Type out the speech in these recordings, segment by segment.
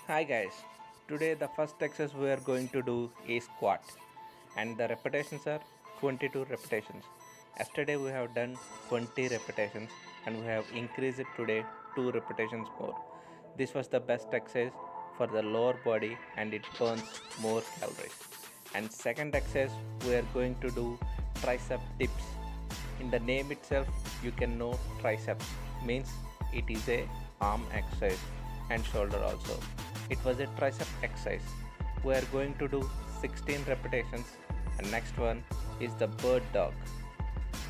Hi guys, today the first exercise we are going to do is squat and the repetitions are 22 repetitions. Yesterday we have done 20 repetitions and we have increased it today 2 repetitions more. This was the best exercise for the lower body and it burns more calories. And second exercise we are going to do tricep dips. In the name itself you can know triceps means it is a arm exercise and shoulder also. It was a tricep exercise. We are going to do 16 repetitions and next one is the bird dog.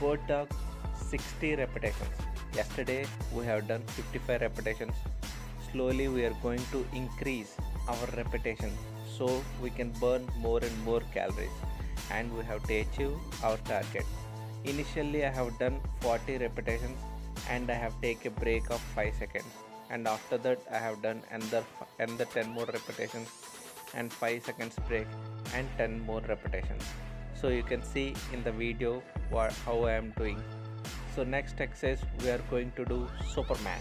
Bird dog 60 repetitions. Yesterday we have done 55 repetitions. Slowly we are going to increase our repetition so we can burn more and more calories and we have to achieve our target. Initially I have done 40 repetitions and I have taken a break of 5 seconds and after that I have done another 10 more repetitions and 5 seconds break and 10 more repetitions. So you can see in the video how I am doing. So next exercise we are going to do Superman.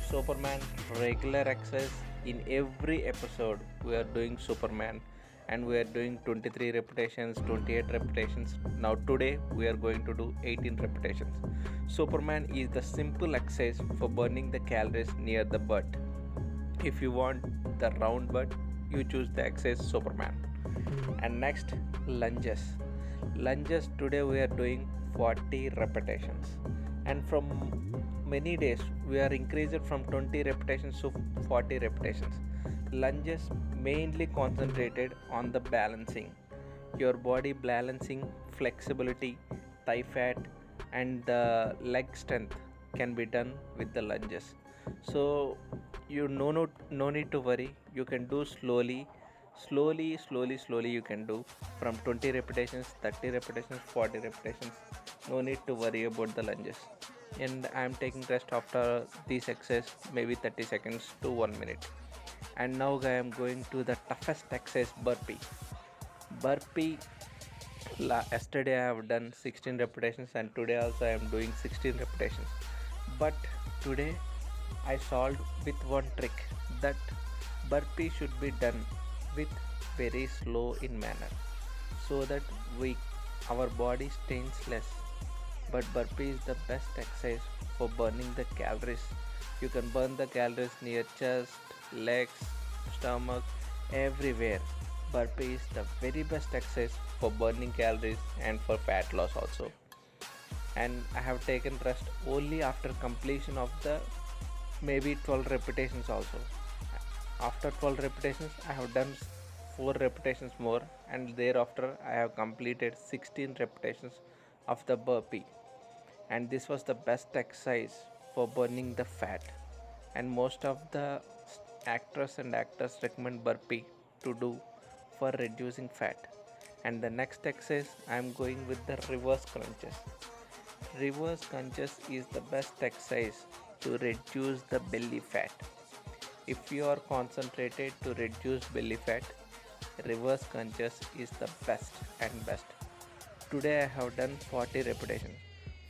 Superman regular exercise. In every episode we are doing Superman and we are doing 23 repetitions, 28 repetitions. Now today we are going to do 18 repetitions. Superman is the simple exercise for burning the calories near the butt. If you want the round butt, you choose the exercise Superman. And next, lunges. Lunges today we are doing 40 repetitions. And from many days we are increased from 20 repetitions to 40 repetitions. Lunges mainly concentrated on the balancing, your body balancing, flexibility, thigh fat, and the leg strength can be done with the lunges. So you no need to worry. You can do slowly. You can do from 20 repetitions, 30 repetitions, 40 repetitions. No need to worry about the lunges. And I am taking rest after this exercise, maybe 30 seconds to 1 minute. And now I am going to the toughest exercise, burpee. Burpee yesterday I have done 16 repetitions and today also I am doing 16 repetitions. But today I solved with one trick that burpee should be done with very slow in manner so that we our body strains less. But burpee is the best exercise for burning the calories. You can burn the calories near chest, legs, stomach, everywhere. Burpee is the very best exercise for burning calories and for fat loss also. And I have taken rest only after completion of the maybe 12 repetitions also. After 12 repetitions I have done 4 repetitions more and thereafter I have completed 16 repetitions of the burpee, and this was the best exercise for burning the fat, and most of the actors recommend burpee to do for reducing fat. And the next exercise I am going with the reverse crunches. Reverse crunches is the best exercise to reduce the belly fat. If you are concentrated to reduce belly fat, reverse crunches is the best. Today I have done 40 repetitions.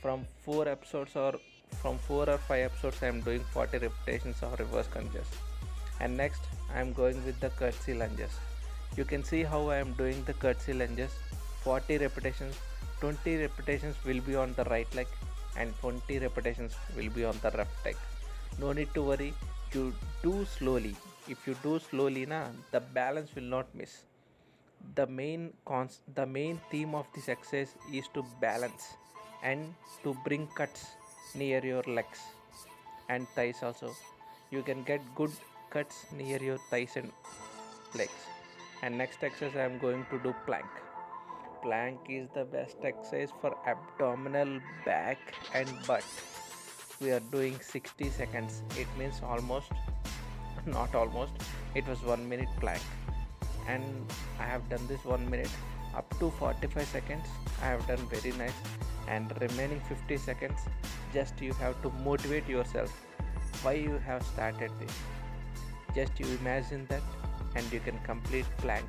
From 4 episodes or from 4 or 5 episodes I am doing 40 repetitions of reverse crunches. And next I am going with the curtsy lunges. You can see how I am doing the curtsy lunges. 40 repetitions, 20 repetitions will be on the right leg and 20 repetitions will be on the left leg. No need to worry, you do slowly. If you do slowly na, the balance will not miss. The main theme of this exercise is to balance and to bring cuts near your legs and thighs also. You can get good cuts near your thighs and legs. And next exercise I am going to do plank. Plank is the best exercise for abdominal, back and butt. We are doing 60 seconds. It means almost, not almost, it was 1 minute plank, and I have done this 1 minute up to 45 seconds. I have done very nice, and remaining 50 seconds just you have to motivate yourself why you have started this. Just you imagine that and you can complete plank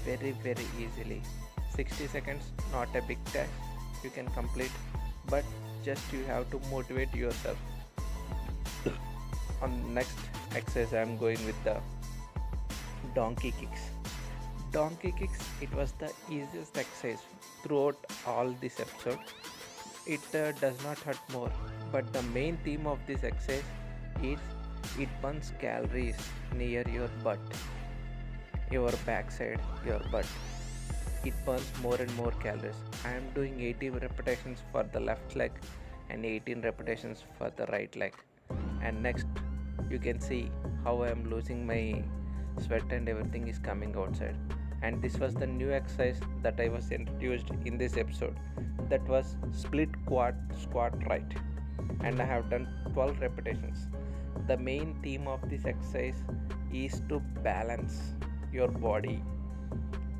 very easily. 60 seconds, not a big task, you can complete, but just you have to motivate yourself. On next exercise I am going with the donkey kicks. Donkey kicks, it was the easiest exercise throughout all this episode. It does not hurt more, but the main theme of this exercise is it burns calories near your butt, your backside, your butt. It burns more and more calories. I am doing 80 repetitions for the left leg and 18 repetitions for the right leg. And next, you can see how I am losing my sweat and everything is coming outside. And this was the new exercise that I was introduced in this episode. That was split quad squat right. And I have done 12 repetitions. The main theme of this exercise is to balance your body.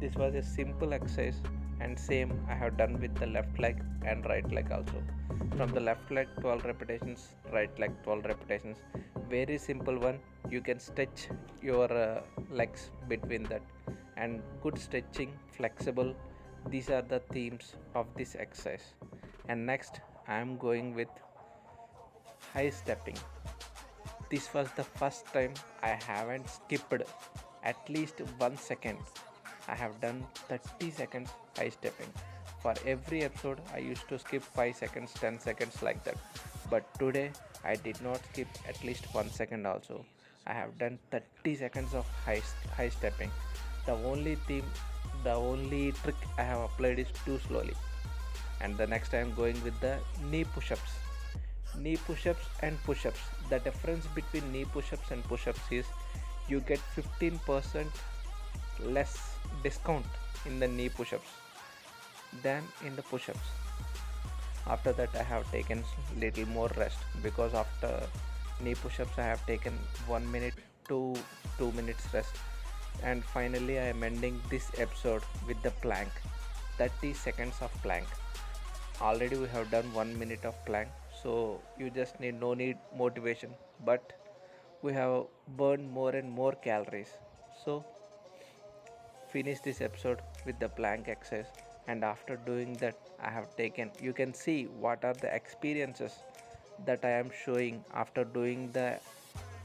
This was a simple exercise, and same I have done with the left leg and right leg also. From the left leg 12 repetitions, right leg 12 repetitions. Very simple one. You can stretch your legs between that, and good stretching, flexible. These are the themes of this exercise. And next I am going with high stepping. This was the first time I haven't skipped at least 1 second. I have done 30 seconds high stepping. For every episode, I used to skip 5 seconds, 10 seconds like that. But today, I did not skip at least 1 second also. I have done 30 seconds of high stepping. The only theme, the only trick I have applied is too slowly. And the next I am going with the knee push-ups. Knee push-ups and push-ups. The difference between knee push-ups and push-ups is you get 15% less discount in the knee push-ups than in the push-ups. After that I have taken little more rest, because after knee push-ups I have taken 1 minute to 2 minutes rest. And finally I am ending this episode with the plank. 30 seconds of plank. Already we have done 1 minute of plank, so you just need motivation, but we have burned more and more calories. So finish this episode with the plank exercise. And after doing that, I have taken, you can see what are the experiences that I am showing after doing the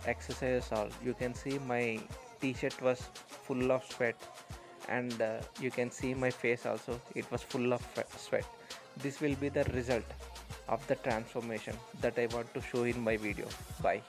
exercise. All you can see my t-shirt was full of sweat, and you can see my face also, it was full of sweat. This will be the result of the transformation that I want to show in my video. Bye.